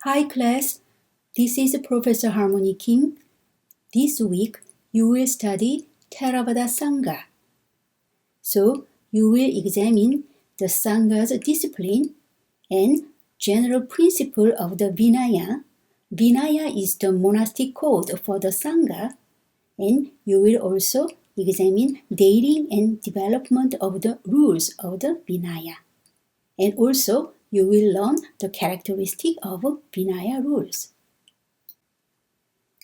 Hi class, this is Professor Harmony Kim. This week you will study Theravada Sangha. So you will examine the Sangha's discipline and general principle of the Vinaya. Vinaya is the monastic code for the Sangha, and you will also examine daily and development of the rules of the Vinaya. And also you will learn the characteristic of Vinaya rules.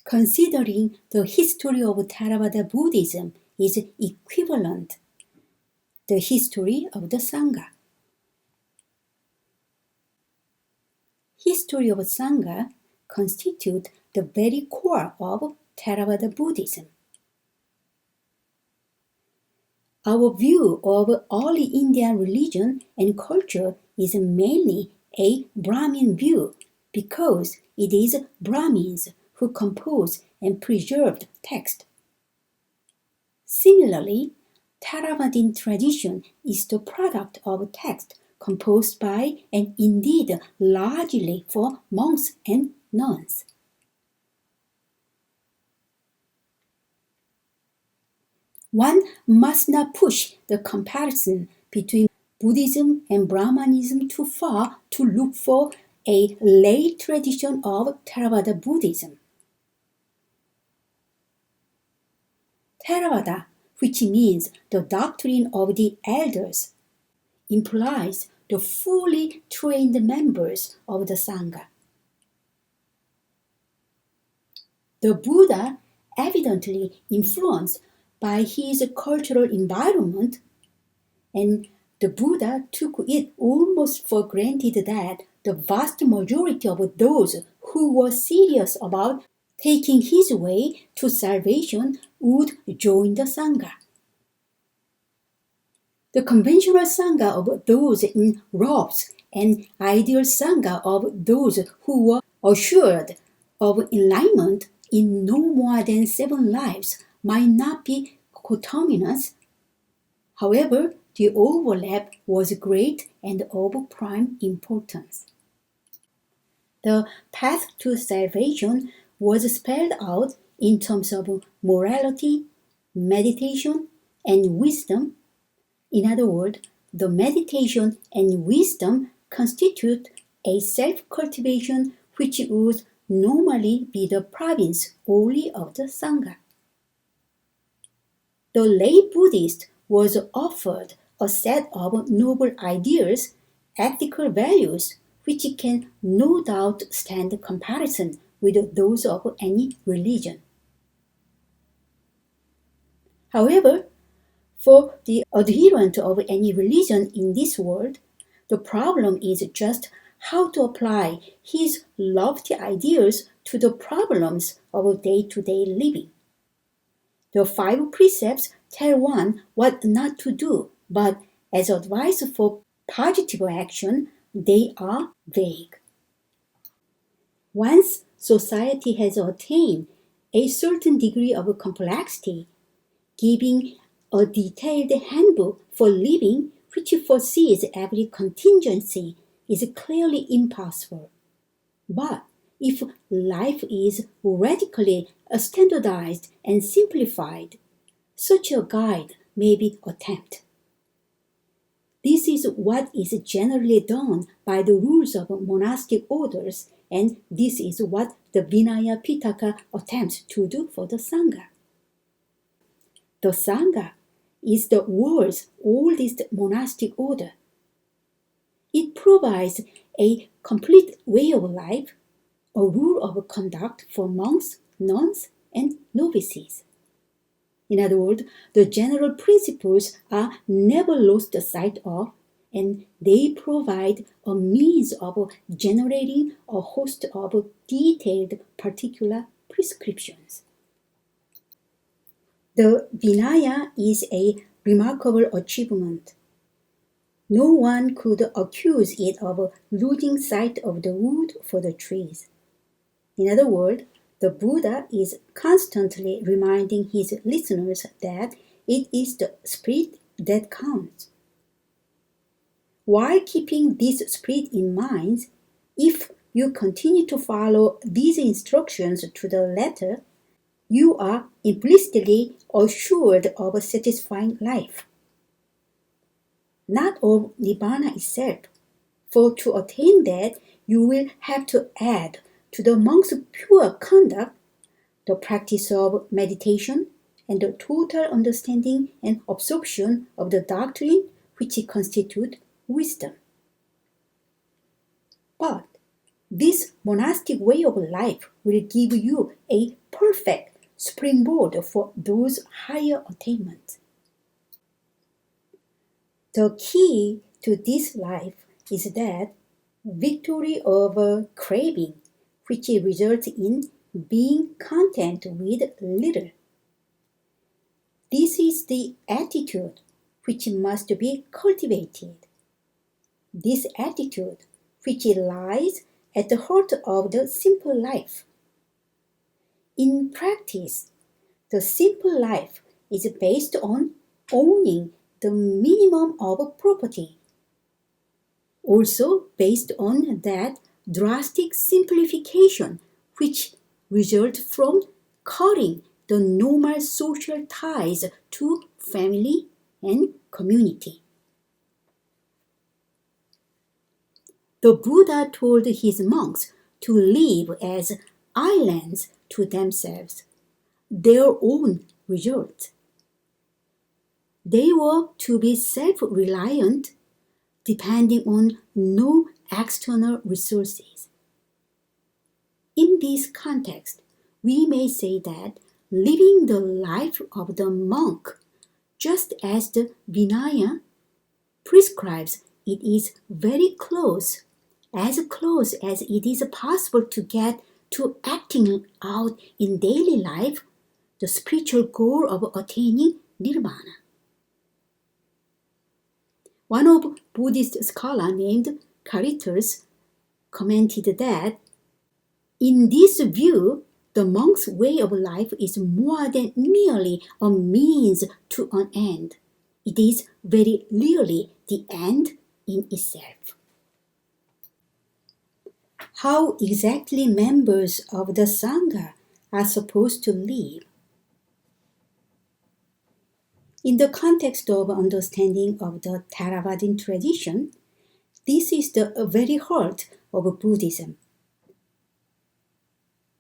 Considering the history of Theravada Buddhism is equivalent the history of the Sangha. History of Sangha constitute the very core of Theravada Buddhism. Our view of early Indian religion and culture is mainly a Brahmin view because it is Brahmins who compose and preserved text. Similarly, Theravadin tradition is the product of text composed by and indeed largely for monks and nuns. One must not push the comparison between Buddhism and Brahmanism too far to look for a late tradition of Theravada Buddhism. Theravada, which means the doctrine of the elders, implies the fully trained members of the Sangha. The Buddha, evidently influenced by his cultural environment, and the Buddha took it almost for granted that the vast majority of those who were serious about taking his way to salvation would join the Sangha. The conventional Sangha of those in robes and ideal Sangha of those who were assured of enlightenment in no more than 7 lives might not be coterminous. However, the overlap was great and of prime importance. The path to salvation was spelled out in terms of morality, meditation, and wisdom. In other words, the meditation and wisdom constitute a self-cultivation which would normally be the province only of the Sangha. The lay Buddhist was offered a set of noble ideals, ethical values, which can no doubt stand comparison with those of any religion. However, for the adherent of any religion in this world, the problem is just how to apply his lofty ideals to the problems of day-to-day living. The 5 precepts tell one what not to do, but as advice for positive action, they are vague. Once society has attained a certain degree of complexity, giving a detailed handbook for living which foresees every contingency is clearly impossible. But if life is radically standardized and simplified, such a guide may be attempted. This is what is generally done by the rules of monastic orders, and this is what the Vinaya Pitaka attempts to do for the Sangha. The Sangha is the world's oldest monastic order. It provides a complete way of life, a rule of conduct for monks, nuns, and novices. In other words, the general principles are never lost sight of, and they provide a means of generating a host of detailed particular prescriptions. The Vinaya is a remarkable achievement. No one could accuse it of losing sight of the wood for the trees. In other words, the Buddha is constantly reminding his listeners that it is the spirit that counts. While keeping this spirit in mind, if you continue to follow these instructions to the letter, you are implicitly assured of a satisfying life. Not of Nibbana itself, for to attain that, you will have to add to the monk's pure conduct the practice of meditation and the total understanding and absorption of the doctrine which constitute wisdom. But this monastic way of life will give you a perfect springboard for those higher attainments. The key to this life is that victory over craving, which results in being content with little. This is the attitude which must be cultivated. This attitude which lies at the heart of the simple life. In practice, the simple life is based on owning the minimum of property, also based on that drastic simplification which results from cutting the normal social ties to family and community. The Buddha told his monks to live as islands to themselves, their own resort. They were to be self-reliant, depending on no external resources. In this context, we may say that living the life of the monk, just as the Vinaya prescribes, it is very close as it is possible to get to acting out in daily life the spiritual goal of attaining nirvana. One of Buddhist scholar named Caritas commented that in this view, the monk's way of life is more than merely a means to an end. It is very really the end in itself. How exactly members of the Sangha are supposed to live? In the context of understanding of the Theravada tradition, this is the very heart of Buddhism.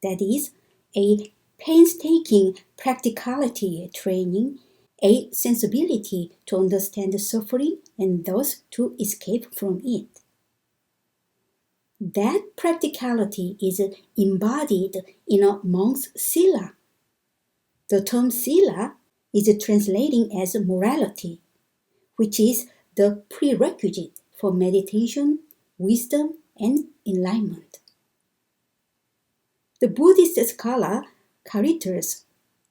That is, a painstaking practicality training, a sensibility to understand suffering and thus to escape from it. That practicality is embodied in a monk's sila. The term sila is translating as morality, which is the prerequisite for meditation, wisdom, and enlightenment. The Buddhist scholar Caritas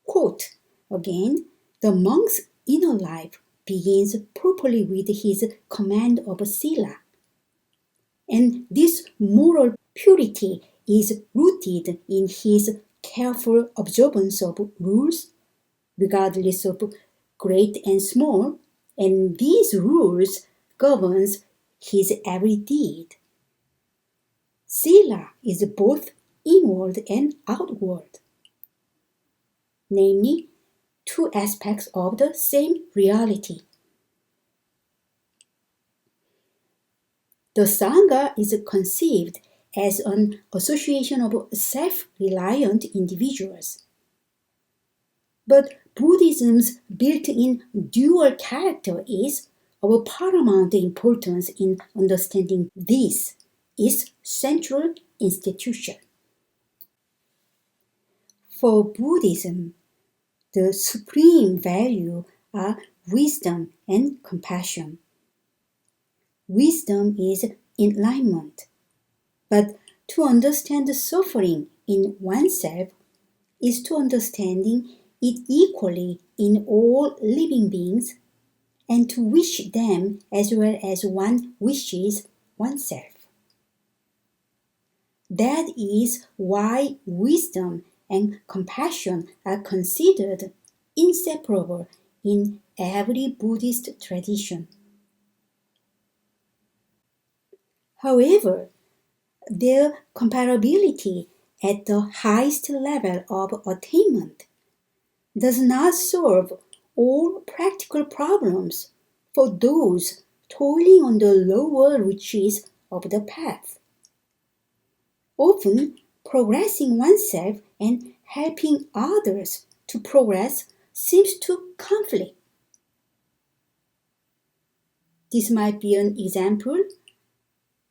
quote again, the monk's inner life begins properly with his command of sila. And this moral purity is rooted in his careful observance of rules, regardless of great and small, and these rules governs his every deed. Sila is both inward and outward, namely, two aspects of the same reality. The Sangha is conceived as an association of self-reliant individuals. But Buddhism's built-in dual character is of paramount importance in understanding this, its central institution. For Buddhism, the supreme value are wisdom and compassion. Wisdom is enlightenment, but to understand the suffering in oneself is to understanding it equally in all living beings and to wish them as well as one wishes oneself. That is why wisdom and compassion are considered inseparable in every Buddhist tradition. However, their comparability at the highest level of attainment does not solve all practical problems for those toiling on the lower reaches of the path. Often, progressing oneself and helping others to progress seems to conflict. This might be an example,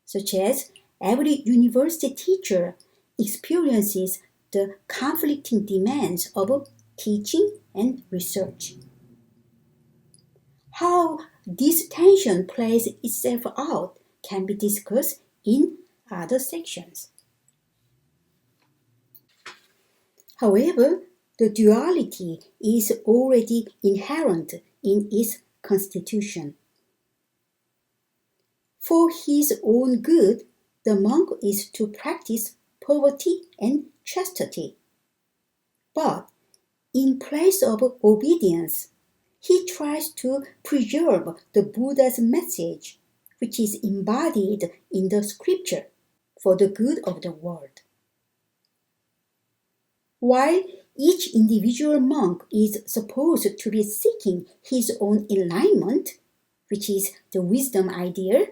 such as every university teacher experiences the conflicting demands of teaching and research. How this tension plays itself out can be discussed in other sections. However, the duality is already inherent in its constitution. For his own good, the monk is to practice poverty and chastity. But in place of obedience, he tries to preserve the Buddha's message, which is embodied in the scripture, for the good of the world. While each individual monk is supposed to be seeking his own enlightenment, which is the wisdom ideal,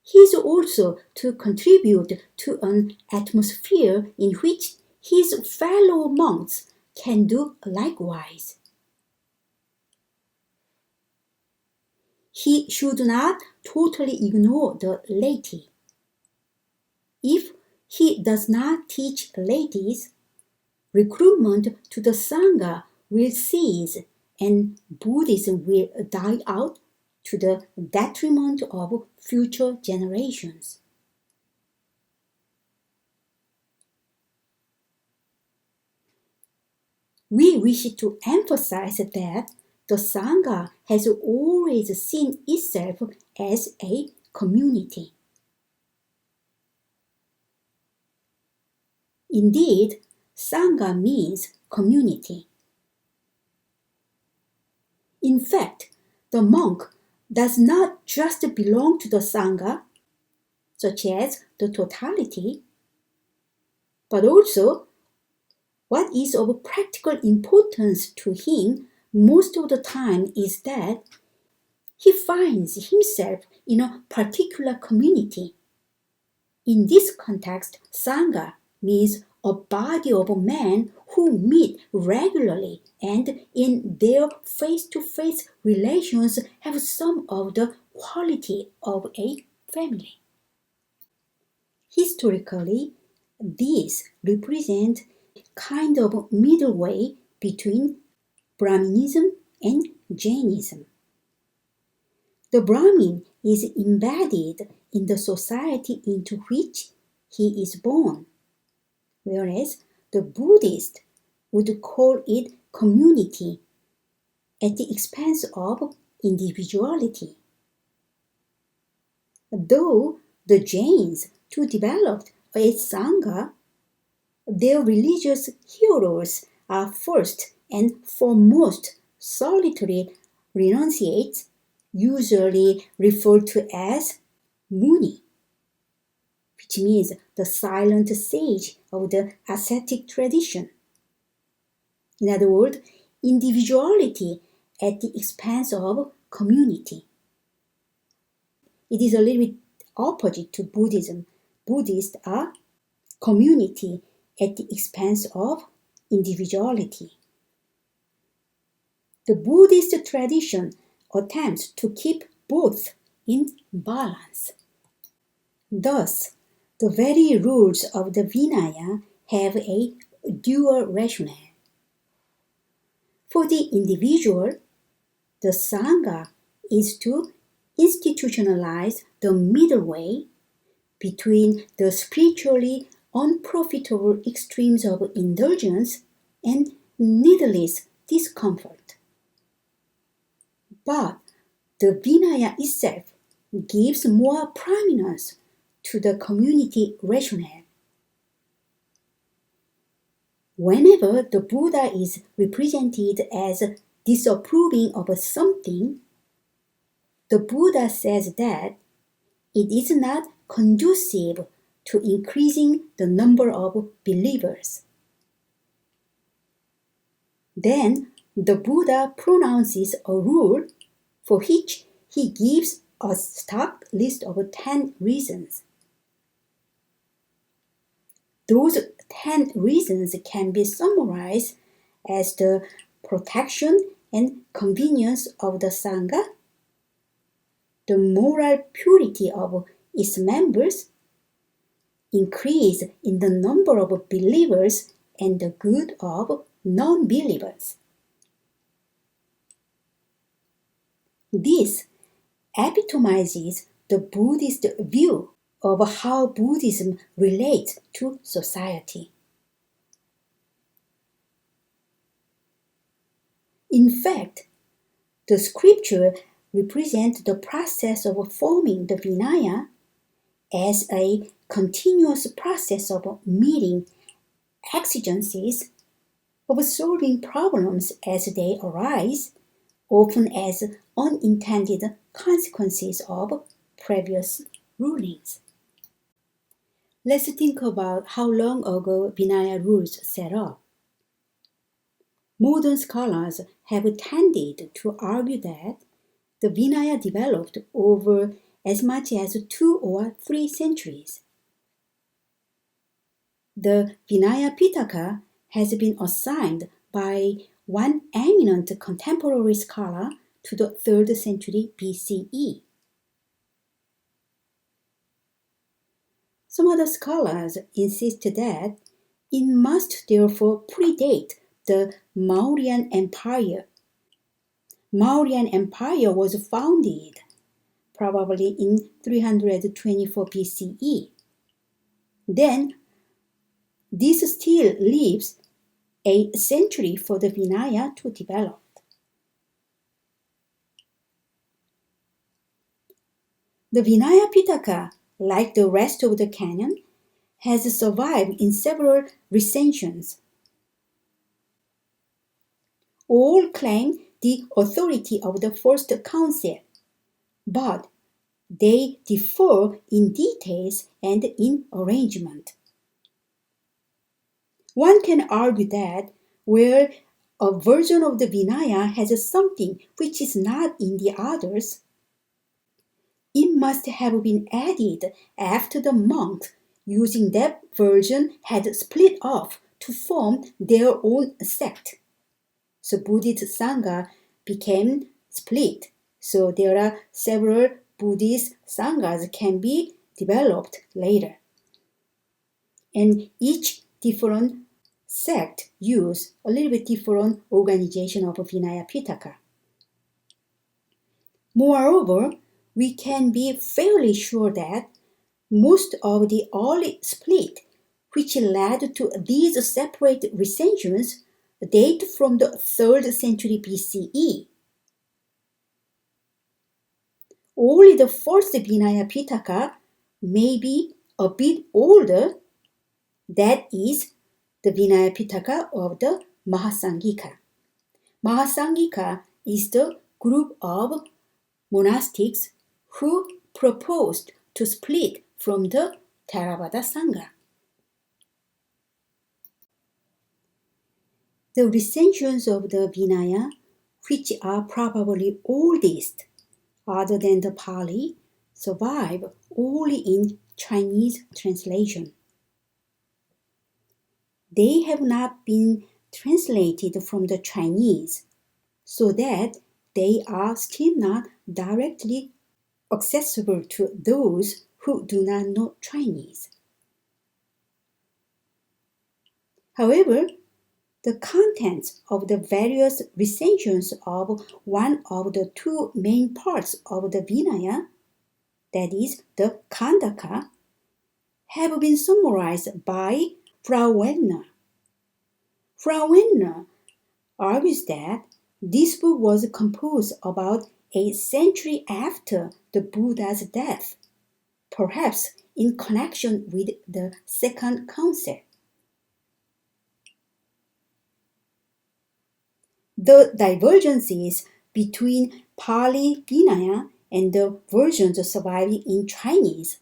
he is also to contribute to an atmosphere in which his fellow monks can do likewise. He should not totally ignore the laity. If he does not teach laities, recruitment to the Sangha will cease and Buddhism will die out to the detriment of future generations. We wish to emphasize that the Sangha has always seen itself as a community. Indeed, Sangha means community. In fact, the monk does not just belong to the Sangha, such as the totality, but also what is of practical importance to him most of the time is that he finds himself in a particular community. In this context, Sangha means a body of men who meet regularly and in their face-to-face relations have some of the quality of a family. Historically, these represent a kind of middle way between Brahminism and Jainism. The Brahmin is embedded in the society into which he is born, whereas the Buddhist would call it community at the expense of individuality. Though the Jains too developed a Sangha, their religious heroes are first and foremost solitary renunciates, usually referred to as Muni, which means the silent sage of the ascetic tradition. In other words, individuality at the expense of community. It is a little bit opposite to Buddhism. Buddhists are community at the expense of individuality. The Buddhist tradition attempts to keep both in balance. Thus, the very rules of the Vinaya have a dual rationale. For the individual, the Sangha is to institutionalize the middle way between the spiritually unprofitable extremes of indulgence and needless discomfort. But the Vinaya itself gives more prominence to the community rationale. Whenever the Buddha is represented as disapproving of something, the Buddha says that it is not conducive to increasing the number of believers. Then the Buddha pronounces a rule for which he gives a stark list of 10 reasons. Those 10 reasons can be summarized as the protection and convenience of the Sangha, the moral purity of its members, increase in the number of believers, and the good of non-believers. This epitomizes the Buddhist view of how Buddhism relates to society. In fact, the scripture represents the process of forming the Vinaya as a continuous process of meeting exigencies, of solving problems as they arise, often as unintended consequences of previous rulings. Let's think about how long ago Vinaya rules set up. Modern scholars have tended to argue that the Vinaya developed over as much as 2 or 3 centuries. The Vinaya Pitaka has been assigned by one eminent contemporary scholar to the 3rd century BCE. Some other scholars insist that it must therefore predate the Mauryan Empire. Mauryan Empire was founded probably in 324 BCE. Then, this still leaves a century for the Vinaya to develop. The Vinaya Pitaka, like the rest of the canon, has survived in several recensions. All claim the authority of the first council, but they differ in details and in arrangement. One can argue that where a version of the Vinaya has something which is not in the others, it must have been added after the monks using that version had split off to form their own sect. So Buddhist Sangha became split. So there are several Buddhist Sanghas can be developed later. And each different sect use a little bit different organization of Vinaya Pitaka. Moreover, we can be fairly sure that most of the early split which led to these separate recensions date from the 3rd century BCE. Only the first Vinaya Pitaka may be a bit older, that is, the Vinaya Pitaka of the Mahasangika. Mahasangika is the group of monastics who proposed to split from the Theravada Sangha. The recensions of the Vinaya, which are probably oldest other than the Pali, survive only in Chinese translation. They have not been translated from the Chinese, so that they are still not directly accessible to those who do not know Chinese. However, the contents of the various recensions of one of the 2 main parts of the Vinaya, that is, the Khandaka, have been summarized by Frau Wellner. Frau Wellner argues that this book was composed about a century after the Buddha's death, perhaps in connection with the Second Council. The divergences between Pali Vinaya and the versions surviving in Chinese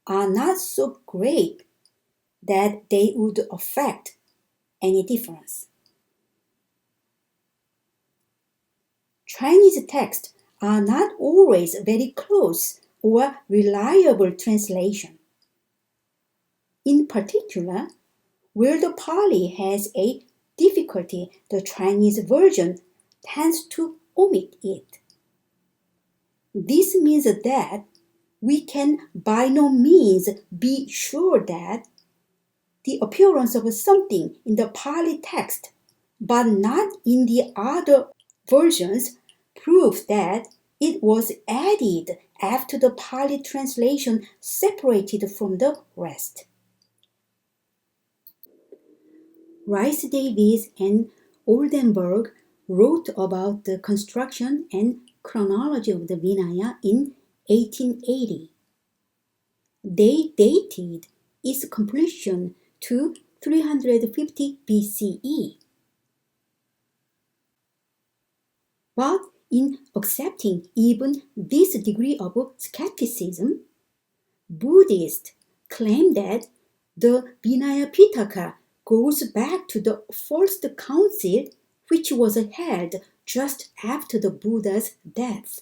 are not so great that they would affect any difference. Chinese texts are not always very close or reliable translation. In particular, where the Pali has a difficulty, the Chinese version tends to omit it. This means that we can by no means be sure that the appearance of something in the Pali text but not in the other versions proves that it was added after the Pali translation separated from the rest. Rice Davies and Oldenburg wrote about the construction and chronology of the Vinaya in 1880. They dated its completion to 350 BCE. But in accepting even this degree of skepticism, Buddhists claim that the Vinaya Pitaka goes back to the first council, which was held just after the Buddha's death.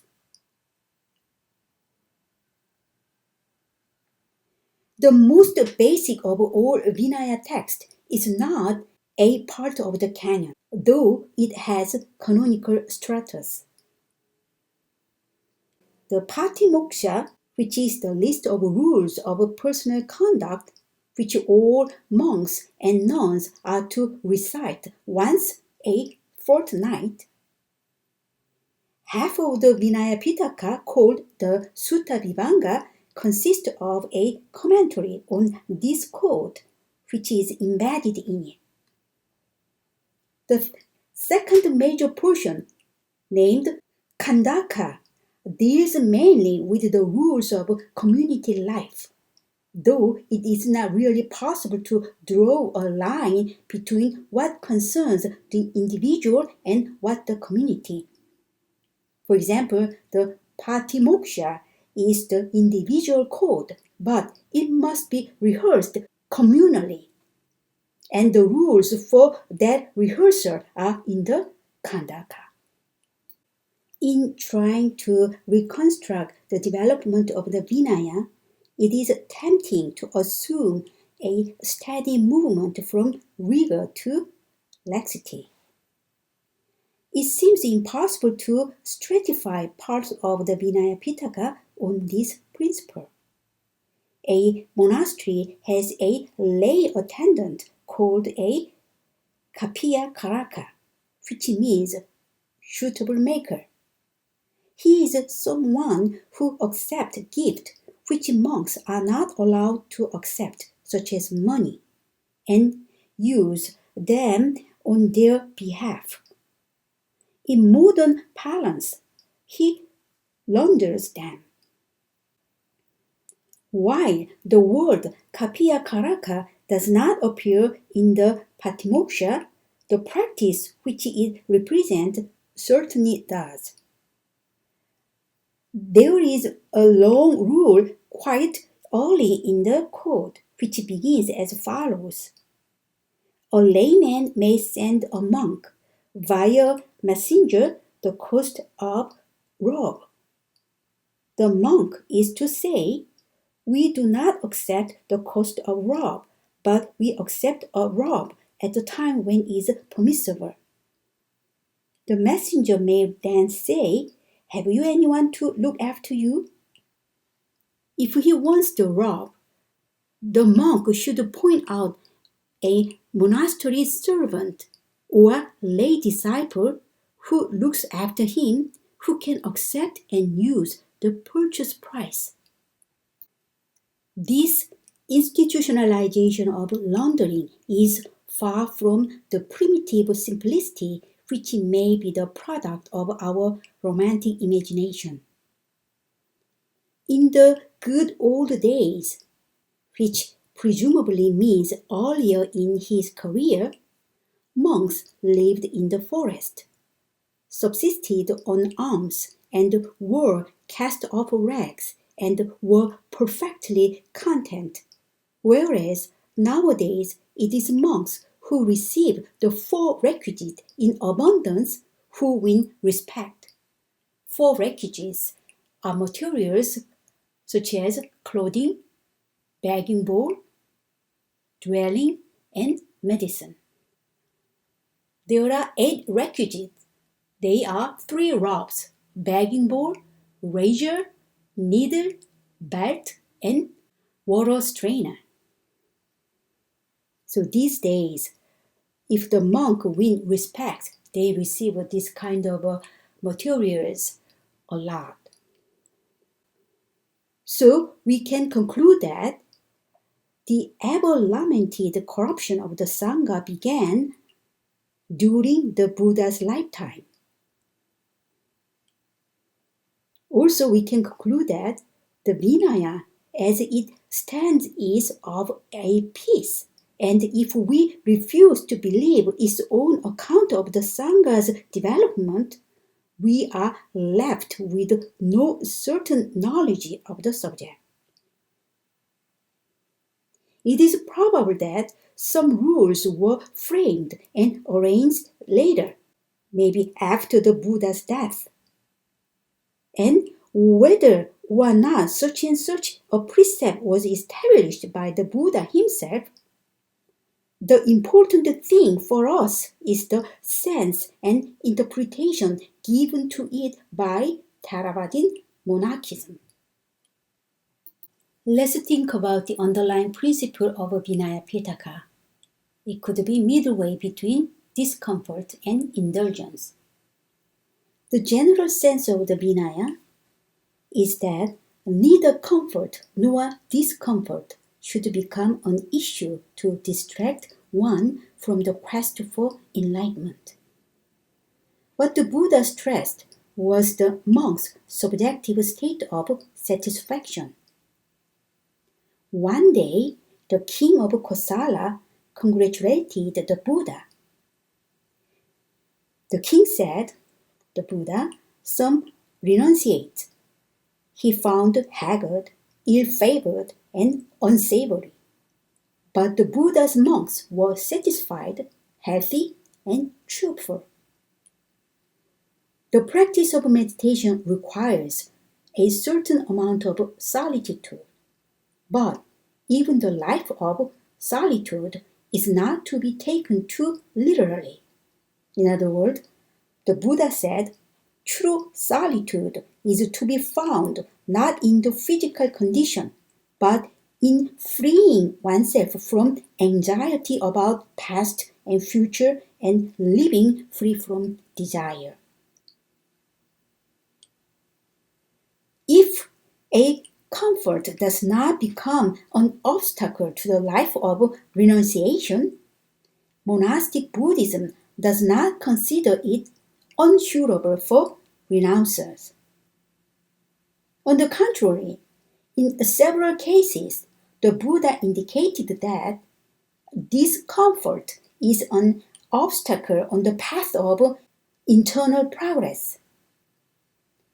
The most basic of all Vinaya texts is not a part of the canon, though it has canonical status. The Patimoksha, which is the list of rules of personal conduct, which all monks and nuns are to recite once a fortnight. Half of the Vinaya Pitaka, called the Sutta Vibhanga, consists of a commentary on this code, which is embedded in it. The second major portion, named Khandaka, deals mainly with the rules of community life, though it is not really possible to draw a line between what concerns the individual and what the community. For example, the Patimoksha is the individual code, but it must be rehearsed communally, and the rules for that rehearsal are in the Khandaka. In trying to reconstruct the development of the Vinaya, it is tempting to assume a steady movement from rigor to laxity. It seems impossible to stratify parts of the Vinaya Pitaka on this principle. A monastery has a lay attendant called a Kapiya Karaka, which means suitable maker. He is someone who accepts gifts which monks are not allowed to accept, such as money, and use them on their behalf. In modern parlance, he launders them. While the word Kapiya Karaka does not appear in the Patimoksha, the practice which it represents certainly does. There is a long rule quite early in the code, which begins as follows. A layman may send a monk via messenger the cost of robe. The monk is to say, we do not accept the cost of robe, but we accept a robe at the time when it is permissible. The messenger may then say, have you anyone to look after you? If he wants the robe, the monk should point out a monastery servant or lay disciple who looks after him, who can accept and use the purchase price. This institutionalization of laundering is far from the primitive simplicity which may be the product of our romantic imagination. In the good old days, which presumably means earlier in his career, monks lived in the forest, subsisted on alms, and wore cast-off rags, and were perfectly content, whereas nowadays it is monks who receive the four requisites in abundance who win respect. Four requisites are materials such as clothing, begging bowl, dwelling, and medicine. There are 8 requisites. They are 3 robes, begging bowl, razor, needle, belt, and water strainer. So these days, if the monk win respect, they receive this kind of materials a lot. So we can conclude that the ever-lamented corruption of the Sangha began during the Buddha's lifetime. Also, we can conclude that the Vinaya as it stands is of a piece, and if we refuse to believe its own account of the Sangha's development, we are left with no certain knowledge of the subject. It is probable that some rules were framed and arranged later, maybe after the Buddha's death. And whether or not such and such a precept was established by the Buddha himself, the important thing for us is the sense and interpretation given to it by Theravada monarchism. Let's think about the underlying principle of Vinaya Pitaka. It could be midway between discomfort and indulgence. The general sense of the Vinaya is that neither comfort nor discomfort should become an issue to distract one from the quest for enlightenment. What the Buddha stressed was the monk's subjective state of satisfaction. One day, the king of Kosala congratulated the Buddha. The king said, the Buddha, some renunciate. He found haggard, ill-favored, and unsavory. But the Buddha's monks were satisfied, healthy, and cheerful. The practice of meditation requires a certain amount of solitude, but even the life of solitude is not to be taken too literally. In other words, the Buddha said, true solitude is to be found not in the physical condition, but in freeing oneself from anxiety about past and future and living free from desire. If a comfort does not become an obstacle to the life of renunciation, monastic Buddhism does not consider it unsuitable for renouncers. On the contrary, in several cases, the Buddha indicated that discomfort is an obstacle on the path of internal progress.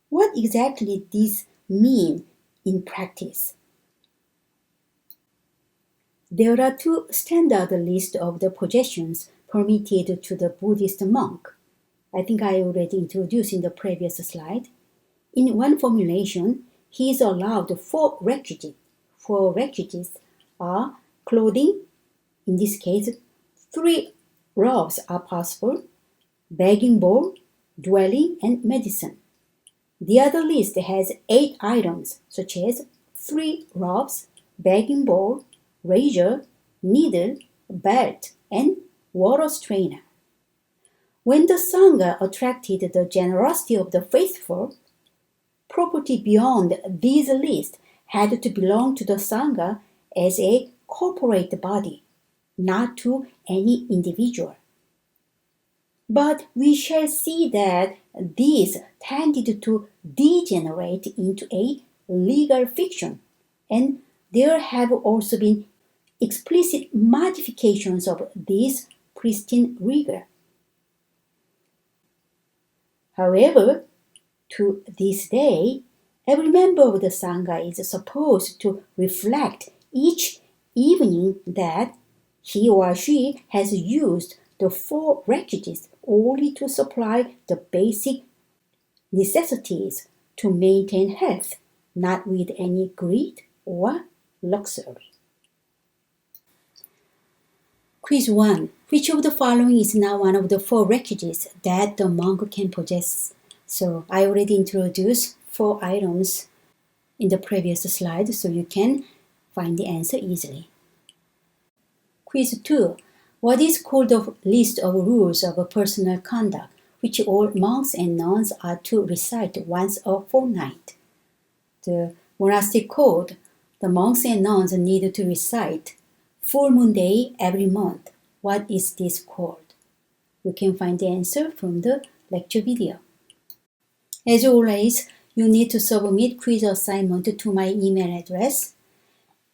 What exactly does this mean in practice? There are 2 standard lists of the possessions permitted to the Buddhist monk. I think I already introduced in the previous slide. In one formulation, he is allowed 4 requisites. 4 requisites are clothing, in this case, 3 robes are possible, begging bowl, dwelling, and medicine. The other list has 8 items, such as 3 robes, begging bowl, razor, needle, belt, and water strainer. When the Sangha attracted the generosity of the faithful, property beyond these lists had to belong to the Sangha as a corporate body, not to any individual. But we shall see that these tended to degenerate into a legal fiction, and there have also been explicit modifications of this pristine rigor. However, to this day, Every member of the Sangha is supposed to reflect each evening that he or she has used the 4 requisites only to supply the basic necessities to maintain health, not with any greed or luxury. Quiz 1. Which of the following is not one of the 4 requisites that the monk can possess? So I already introduced 4 items in the previous slide, so you can find the answer easily. Quiz 2. What is called the list of rules of personal conduct, which all monks and nuns are to recite once a fortnight? The monastic code, the monks and nuns need to recite full moon day every month. What is this called? You can find the answer from the lecture video. As always, you need to submit quiz assignment to my email address.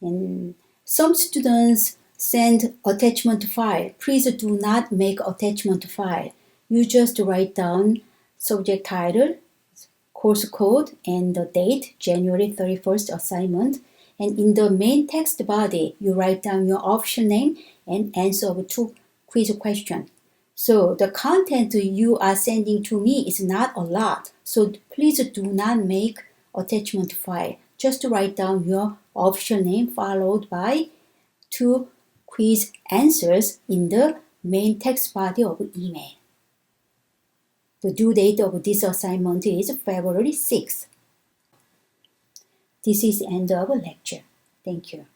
And some students send attachment file. Please do not make attachment file. You just write down subject title, course code, and the date, January 31st assignment. And in the main text body, you write down your option name and answer of 2 quiz questions. So the content you are sending to me is not a lot. So please do not make attachment file. Just write down your option name followed by 2 quiz answers in the main text body of email. The due date of this assignment is February 6th. This is the end of the lecture. Thank you.